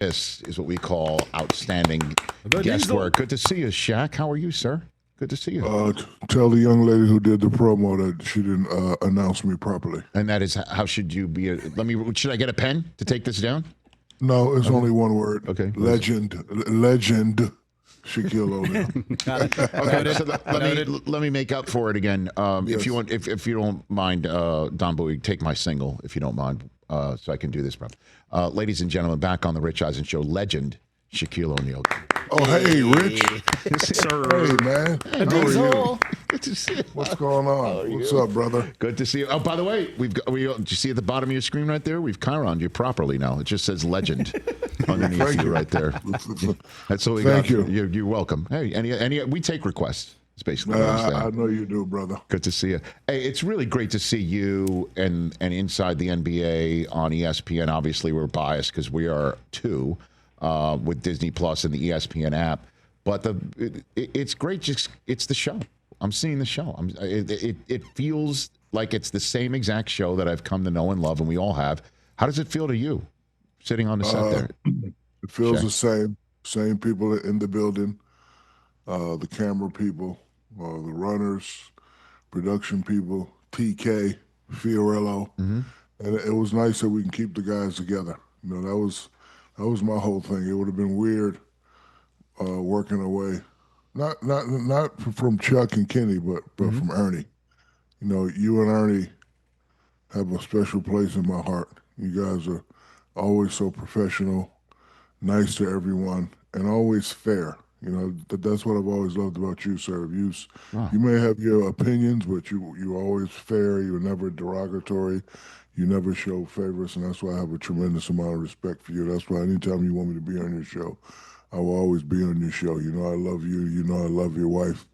This is what we call outstanding guest work. Good to see you, Shaq. How are you, sir? Good to see you. Tell the young lady who did the promo that she didn't announce me properly. And that is, how should you be? Should I get a pen to take this down? No, it's only one word. Okay. Legend, Shaquille O'Neal. Okay, so let me make up for it again. If you want, if you don't mind, Don Bowie, take my single if you don't mind, so I can do this, bro. Ladies and gentlemen, back on the Rich Eisen Show, legend Shaquille O'Neal. Oh, hey, Rich. Sir. Hey, man. Hey, How are you? Good to see you. What's going on? What's up, brother? Good to see you. Oh, by the way, did you see at the bottom of your screen right there? We've Chironed you properly now. It just says legend underneath you right there. That's what we got. Thank you. You're welcome. Hey, any we take requests. It's basically what I'm saying. I know you do, brother. Good to see you. Hey, it's really great to see you and Inside the NBA on ESPN. Obviously, we're biased because we are too with Disney Plus and the ESPN app. But it's great. It's the show. I'm seeing the show. It feels like it's the same exact show that I've come to know and love, and we all have. How does it feel to you, sitting on the set there? It feels the same. Same people in the building, the camera people, the runners, production people, TK, Fiorello, and it was nice that we can keep the guys together. You know, that was my whole thing. It would have been weird working away, not from Chuck and Kenny, but from Ernie. You know, you and Ernie have a special place in my heart. You guys are always so professional, nice to everyone, and always fair. You know, that's what I've always loved about you, sir. You may have your opinions, but you're always fair. You're never derogatory. You never show favorites, and that's why I have a tremendous amount of respect for you. That's why anytime you want me to be on your show, I will always be on your show. You know I love you. You know I love your wife.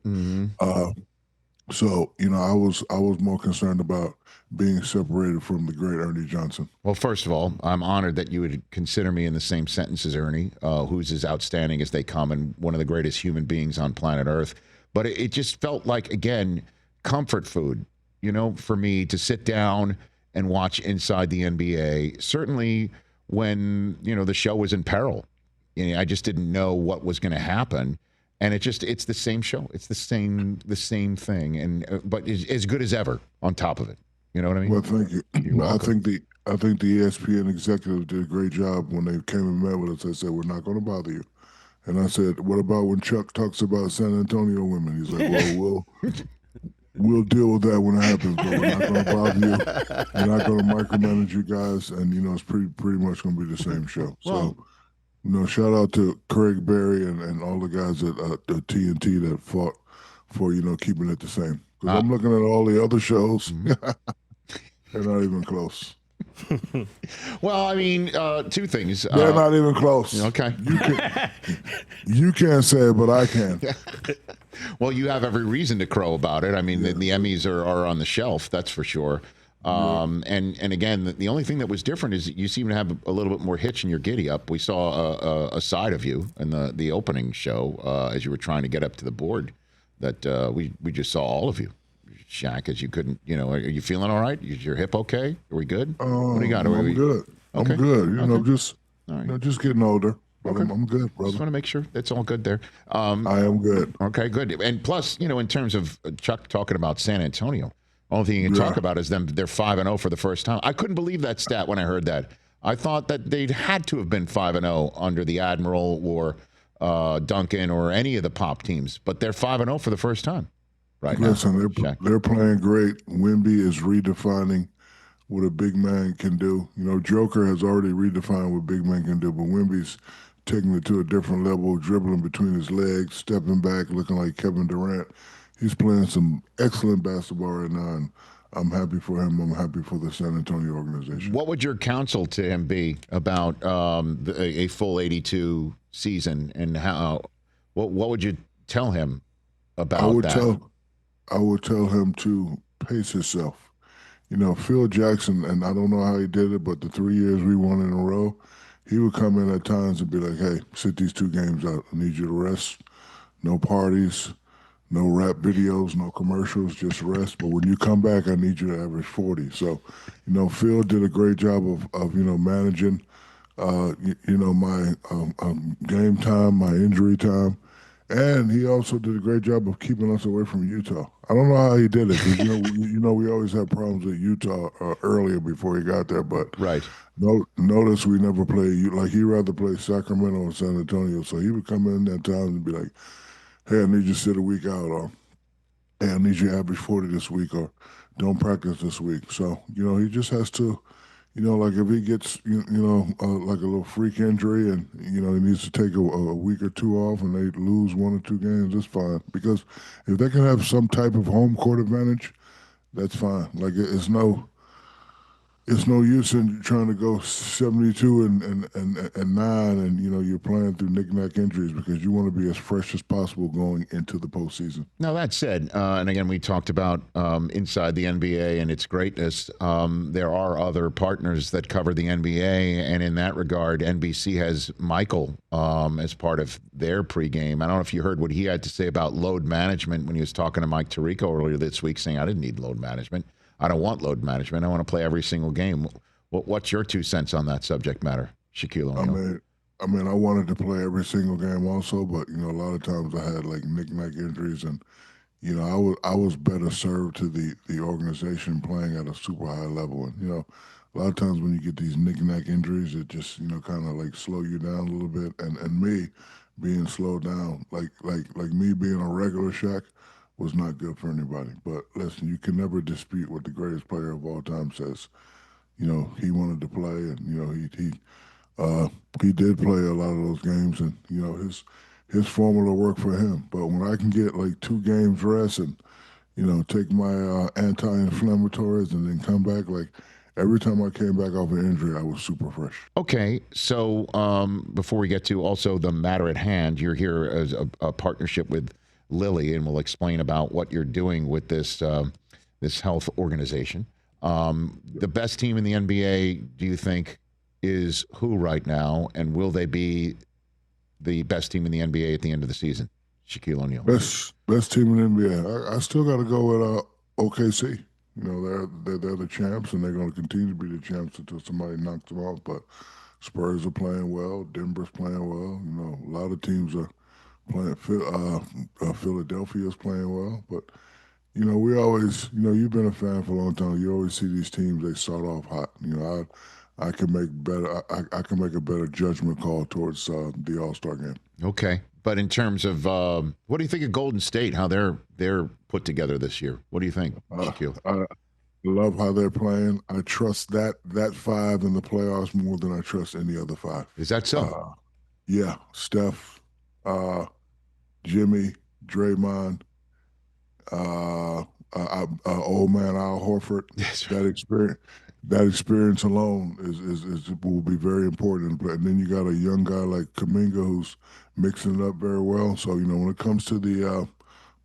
So, you know, I was more concerned about being separated from the great Ernie Johnson. Well, first of all, I'm honored that you would consider me in the same sentence as Ernie, who's as outstanding as they come and one of the greatest human beings on planet Earth. But it just felt like, again, comfort food, you know, for me to sit down and watch Inside the NBA. Certainly when, you know, the show was in peril. You know, I just didn't know what was going to happen. And it's the same show. It's the same thing. And but it's as good as ever on top of it. You know what I mean? Well, thank you. I think the ESPN executives did a great job when they came and met with us. They said, we're not going to bother you. And I said, what about when Chuck talks about San Antonio women? He's like, well, we'll deal with that when it happens, but we're not going to bother you. We're not going to micromanage you guys. And, you know, it's pretty much going to be the same show. So, you know, shout out to Craig Berry and all the guys at the TNT that fought for, you know, keeping it the same. Because I'm looking at all the other shows. They're not even close. Well, I mean, two things. They're not even close. Okay. You can't say it, but I can. Well, you have every reason to crow about it. I mean, the Emmys are on the shelf, that's for sure. And again, the only thing that was different is that you seem to have a little bit more hitch in your giddy up. We saw a side of you in the opening show as you were trying to get up to the board that we just saw all of you. Shaq, as you couldn't, you know, are you feeling all right? Is your hip okay? Are we good? What do you got? I'm good. Okay. I'm good. You know, just getting older. But I'm good, brother. Just want to make sure that's all good there. I am good. Okay, good. And plus, you know, in terms of Chuck talking about San Antonio, only thing you can talk about is them. They're 5-0 for the first time. I couldn't believe that stat when I heard that. I thought that they'd had to have been 5-0 under the Admiral or Duncan or any of the Pop teams, but they're 5-0 for the first time. Right. Listen, they're playing great. Wemby is redefining what a big man can do. You know, Joker has already redefined what big man can do, but Wemby's taking it to a different level, dribbling between his legs, stepping back, looking like Kevin Durant. He's playing some excellent basketball right now, and I'm happy for him. I'm happy for the San Antonio organization. What would your counsel to him be about a full 82 season, and how? What would you tell him about that? I would tell him to pace himself. You know, Phil Jackson, and I don't know how he did it, but the 3 years we won in a row, he would come in at times and be like, hey, sit these 2 games out. I need you to rest. No parties, no rap videos, no commercials, just rest. But when you come back, I need you to average 40. So, you know, Phil did a great job of you know, managing my game time, my injury time. And he also did a great job of keeping us away from Utah. I don't know how he did it because we always had problems with Utah earlier before he got there. But Right. notice we never played like he rather play Sacramento or San Antonio. So he would come in at times and be like, "Hey, I need you to sit a week out," or "Hey, I need you to average 40 this week," or "Don't practice this week." So he just has to. Like if he gets, like a little freak injury and, he needs to take a week or two off and they lose one or two games, it's fine. Because if they can have some type of home court advantage, that's fine. Like it's no use in trying to go 72 and 9 and, you're playing through knick-knack injuries because you want to be as fresh as possible going into the postseason. Now, that said, and again, we talked about inside the NBA and its greatness. There are other partners that cover the NBA, and in that regard, NBC has Michael as part of their pregame. I don't know if you heard what he had to say about load management when he was talking to Mike Tirico earlier this week, saying, I didn't need load management. I don't want load management. I want to play every single game. What's your 2 cents on that subject matter, Shaquille O'Neal? I wanted to play every single game also, but a lot of times I had like knick-knack injuries, and I was better served to the organization playing at a super high level, and a lot of times when you get these knick-knack injuries, it just kind of like slow you down a little bit, and me being slowed down, like me being a regular Shaq was not good for anybody. But listen, you can never dispute what the greatest player of all time says. He wanted to play, and he did play a lot of those games, and his formula worked for him. But when I can get like 2 games rest and take my anti-inflammatories and then come back, like every time I came back off an injury, I was super fresh. Okay, so before we get to also the matter at hand, you're here as a partnership with Lilly, and we'll explain about what you're doing with this this health organization. The best team in the NBA, do you think, is who right now, and will they be the best team in the NBA at the end of the season? Shaquille O'Neal. Best team in the NBA. I still got to go with OKC. They're the champs, and they're going to continue to be the champs until somebody knocks them off. But Spurs are playing well. Denver's playing well. A lot of teams are playing. Philadelphia's playing well. But we always, you've been a fan for a long time. You always see these teams, they start off hot. I can make better. I can make a better judgment call towards the All-Star game. Okay, but in terms of what do you think of Golden State? How they're put together this year? What do you think, Shaquille? I love how they're playing. I trust that 5 in the playoffs more than I trust any other 5. Is that so? Yeah, Steph, Jimmy, Draymond, old man Al Horford. Yes. That experience alone is will be very important. And then you got a young guy like Kuminga who's mixing it up very well. So when it comes to the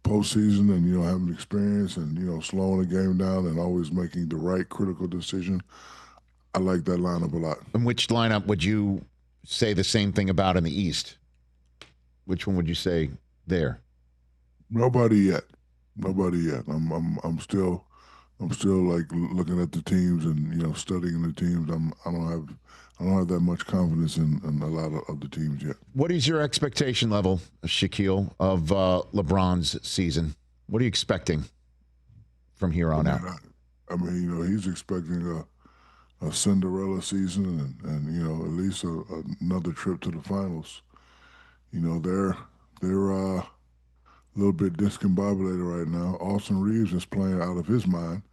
postseason and having experience and slowing the game down and always making the right critical decision, I like that lineup a lot. And which lineup would you say the same thing about in the East? Which one would you say there? Nobody yet. I'm still like looking at the teams and studying the teams. I don't have that much confidence in a lot of the teams yet. What is your expectation level, Shaquille, of LeBron's season? What are you expecting from here on out? I mean, he's expecting a Cinderella season and at least another trip to the finals. They're a little bit discombobulated right now. Austin Reeves is playing out of his mind.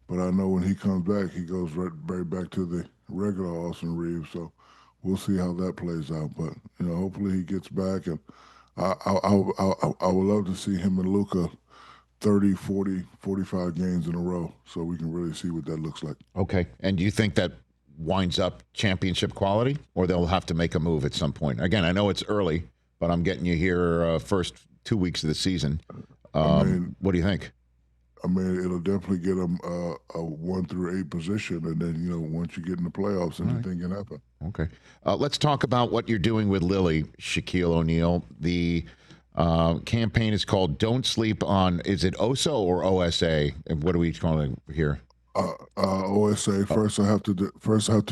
But I know when he comes back, he goes right back to the regular Austin Reeves. So we'll see how that plays out. But hopefully he gets back, and I would love to see him and Luka 30, 40, 45 games in a row, so we can really see what that looks like. Okay. And do you think that winds up championship quality, or they'll have to make a move at some point? Again, I know it's early, but I'm getting you here first 2 weeks of the season. What do you think? I mean, it'll definitely get them a 1 through 8 position, and then once you get in the playoffs, anything can happen. Okay, let's talk about what you're doing with Lilly, Shaquille O'Neal. The campaign is called "Don't Sleep on." Is it OSA or OSA? And what are we calling it here? OSA. First, I have to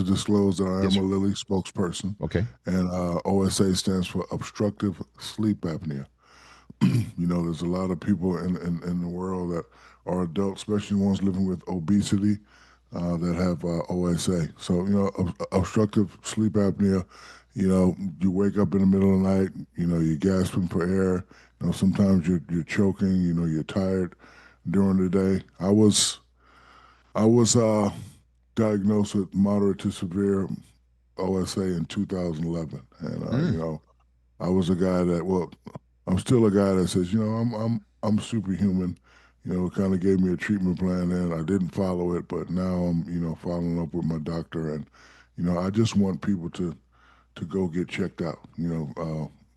disclose that I Yes, am sir. a Lilly spokesperson, Okay. and OSA stands for obstructive sleep apnea. There's a lot of people in the world that are adults, especially ones living with obesity, that have OSA. So, obstructive sleep apnea, you wake up in the middle of the night, you're gasping for air. Sometimes you're choking, you're tired during the day. I was diagnosed with moderate to severe OSA in 2011, and Mm. I was a guy that, well, I'm still a guy that says, I'm superhuman. Kind of gave me a treatment plan, and I didn't follow it, but now I'm, following up with my doctor, and I just want people to go get checked out.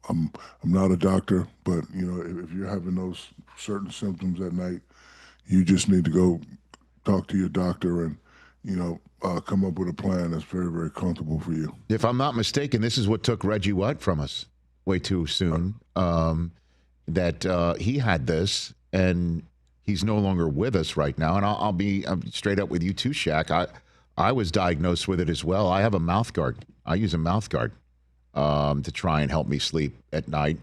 I'm not a doctor, but if you're having those certain symptoms at night, you just need to go talk to your doctor and come up with a plan that's very, very comfortable for you. If I'm not mistaken, this is what took Reggie White from us way too soon. That he had this, and he's no longer with us right now. And I'm straight up with you too, Shaq. I was diagnosed with it as well. I have a mouth guard. I use a mouth guard to try and help me sleep at night.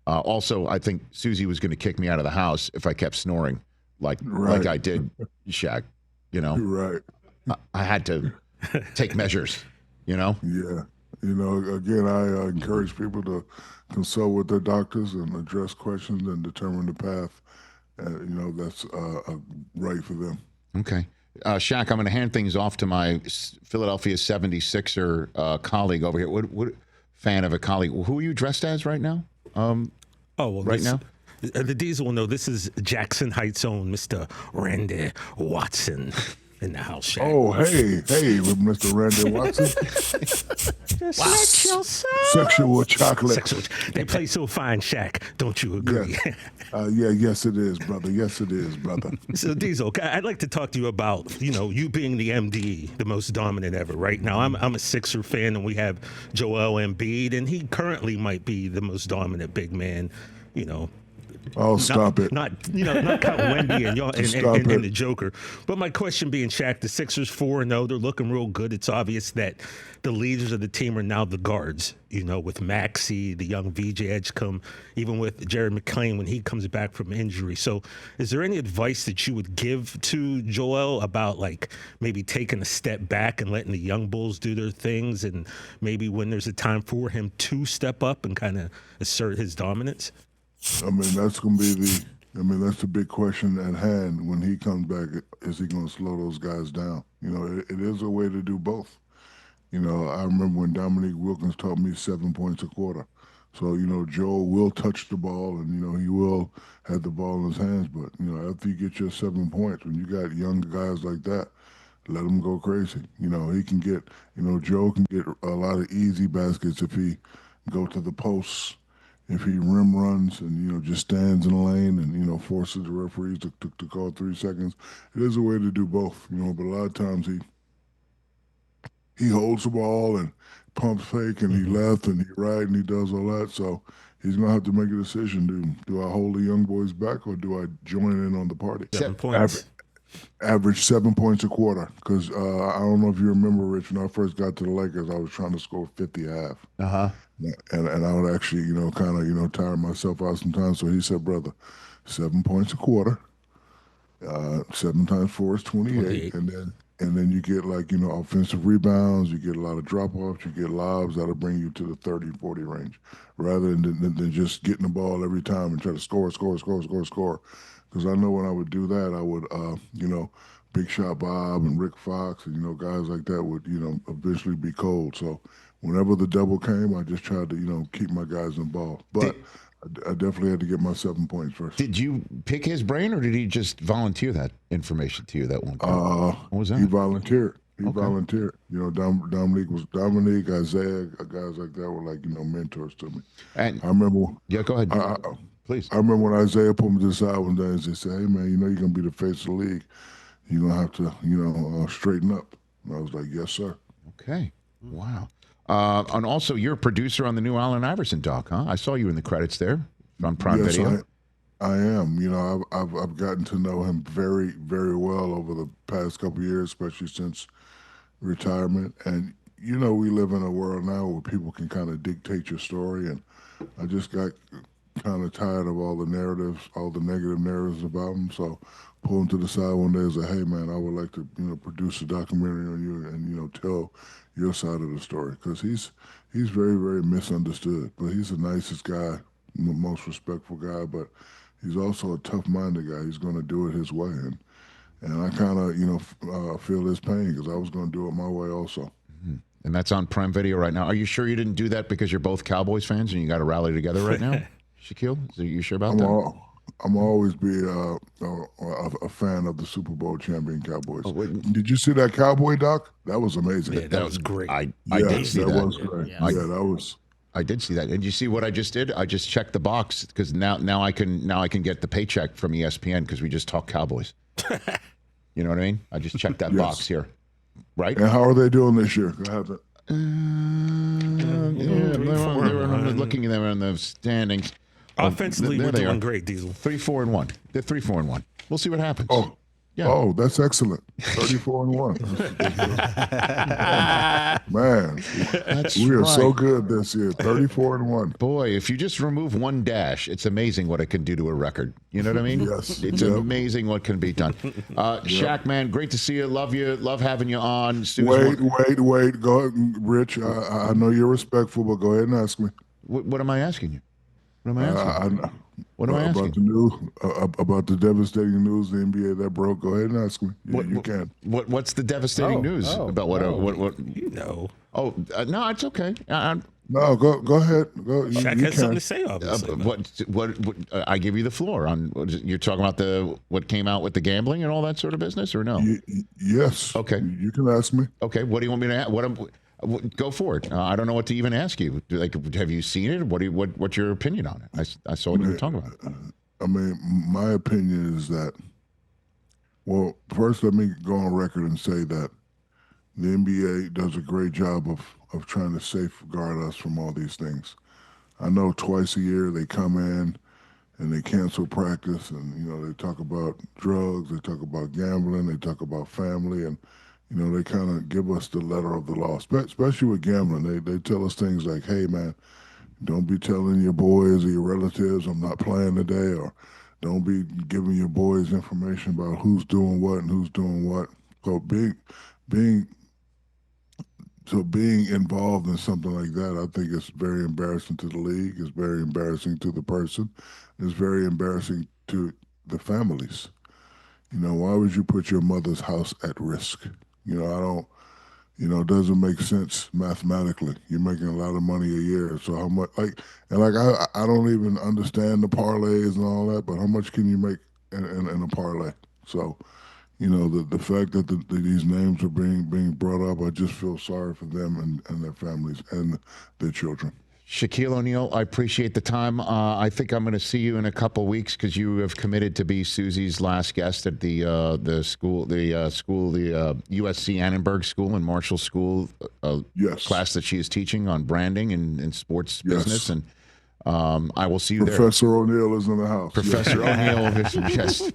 Also, I think Susie was going to kick me out of the house if I kept snoring like Right. I did, Shaq. Right. I had to take measures. Yeah. Again, I encourage people to consult with their doctors and address questions and determine the path, that's right for them. Okay. Shaq, I'm going to hand things off to my Philadelphia 76er colleague over here. What fan of a colleague? Who are you dressed as right now? Now? The Diesel will know this is Jackson Heights' own Mr. Randy Watson in the house. Shaq. Oh, hey, Mr. Randy Watson. Sexual chocolate. They play so fine, Shaq. Don't you agree? Yes, it is, brother. Yes, it is, brother. So, Diesel, I'd like to talk to you about, you being the MD, the most dominant ever. Right now, I'm a Sixer fan, and we have Joel Embiid, and he currently might be the most dominant big man, Oh, stop it. Not counting Wemby and y'all and the Joker. But my question being, Shaq, the Sixers 4-0, they're looking real good. It's obvious that the leaders of the team are now the guards, with Maxey, the young VJ Edgecombe, even with Jared McClain when he comes back from injury. So is there any advice that you would give to Joel about maybe taking a step back and letting the young Bulls do their things, and maybe when there's a time for him to step up and kind of assert his dominance? That's going to be that's the big question at hand when he comes back. Is he going to slow those guys down? It is a way to do both. I remember when Dominique Wilkins taught me 7 points a quarter. So, Joel will touch the ball and, he will have the ball in his hands. But, after you get your 7 points, when you got young guys like that, let him go crazy. He can get, Joe can get a lot of easy baskets if he go to the posts. If he rim runs and just stands in the lane and forces the referees to call 3 seconds, it is a way to do both. But a lot of times he holds the ball and pumps fake and he left and he right and he does all that. So he's gonna have to make a decision. Do I hold the young boys back or do I join in on the party? 7 points. Average 7 points a quarter. Because I don't know if you remember, Rich, when I first got to the Lakers, I was trying to score 50 a half. Uh-huh. And I would actually, kind of, tire myself out sometimes. So he said, brother, 7 points a quarter. 7 times 4 is 28. And then you get offensive rebounds, you get a lot of drop-offs, you get lobs that'll bring you to the 30, 40 range, rather than just getting the ball every time and try to score. Because I know when I would do that, I would, Big Shot Bob and Rick Fox and, guys like that would, eventually be cold. So whenever the double came, I just tried to, keep my guys in ball. But I definitely had to get my 7 points first. Did you pick his brain, or did he just volunteer that information to you that one time? What was that? He volunteered. Volunteered. Dominique, Isaiah, guys like that were mentors to me. And I remember. Yeah, go ahead. Please. I remember when Isaiah pulled me to the side one day and they said, "Hey man, you're gonna be the face of the league. You're gonna have to, straighten up." And I was like, "Yes, sir." Okay. Wow. And also, you're a producer on the new Allen Iverson doc, huh? I saw you in the credits there on Prime Video. I am. You know, I've gotten to know him very, very well over the past couple of years, especially since retirement. And you know, we live in a world now where people can kind of dictate your story, and I just got kind of tired of all the narratives, all the negative narratives about him. So pulled him to the side one day and said, "Hey, man, I would like to, produce a documentary on you and tell your side of the story, because he's very, very misunderstood. But he's the nicest guy, the most respectful guy, but he's also a tough-minded guy. He's going to do it his way, and I kind of feel his pain because I was going to do it my way also." And that's on Prime Video right now. Are you sure you didn't do that because you're both Cowboys fans and you got to rally together right now, Shaquille? Are you sure about that? I'm always be a fan of the Super Bowl champion Cowboys. Oh, did you see that Cowboy doc? That was amazing. Yeah, that was great. I did see that. That was great. Yeah, that was. I did see that. And you see what I just did? I just checked the box because now I can get the paycheck from ESPN because we just talk Cowboys. You know what I mean? I just checked that box here. Right? And how are they doing this year? I haven't. They're looking at them in the standings. Offensively, we're doing great, Diesel. 3-4-1. They're 3-4-1. We'll see what happens. Oh, yeah. Oh, that's excellent. 34-1. Man, we are so good this year. 34-1. Boy, if you just remove one dash, it's amazing what it can do to a record. You know what I mean? Yes. It's amazing what can be done. Shaq, man, great to see you. Love you. Love having you on. Wait. Go ahead, Rich. I know you're respectful, but go ahead and ask me. What am I asking you? What am I asking? What am I asking? About the news, about the devastating news in the NBA that broke. Go ahead and ask me. You can. What's the devastating news about what? You know. Oh no, it's okay. No, go ahead. Go. Shaq has something to say. Obviously. What I give you the floor on. You're talking about what came out with the gambling and all that sort of business, or no? Yes. Okay. You can ask me. Okay. What do you want me to ask? Go for it. I don't know what to even ask you. Like, have you seen it? What's your opinion on it? I saw what you were talking about. I mean, my opinion is that. Well, first, let me go on record and say that the NBA does a great job of trying to safeguard us from all these things. I know twice a year they come in and they cancel practice, and they talk about drugs, they talk about gambling, they talk about family, and they kind of give us the letter of the law, especially with gambling. They tell us things like, "Hey, man, don't be telling your boys or your relatives I'm not playing today," or "Don't be giving your boys information about who's doing what and who's doing what." So being involved in something like that, I think it's very embarrassing to the league. It's very embarrassing to the person. It's very embarrassing to the families. Why would you put your mother's house at risk? I don't, it doesn't make sense mathematically. You're making a lot of money a year. So how much, I don't even understand the parlays and all that, but how much can you make in a parlay? So, the fact that these names are being brought up, I just feel sorry for them and their families and their children. Shaquille O'Neal, I appreciate the time. I think I'm going to see you in a couple weeks because you have committed to be Susie's last guest at the USC Annenberg School and Marshall School class that she is teaching on branding and sports business. And I will see you there. Professor O'Neal is in the house. Professor O'Neal, yes.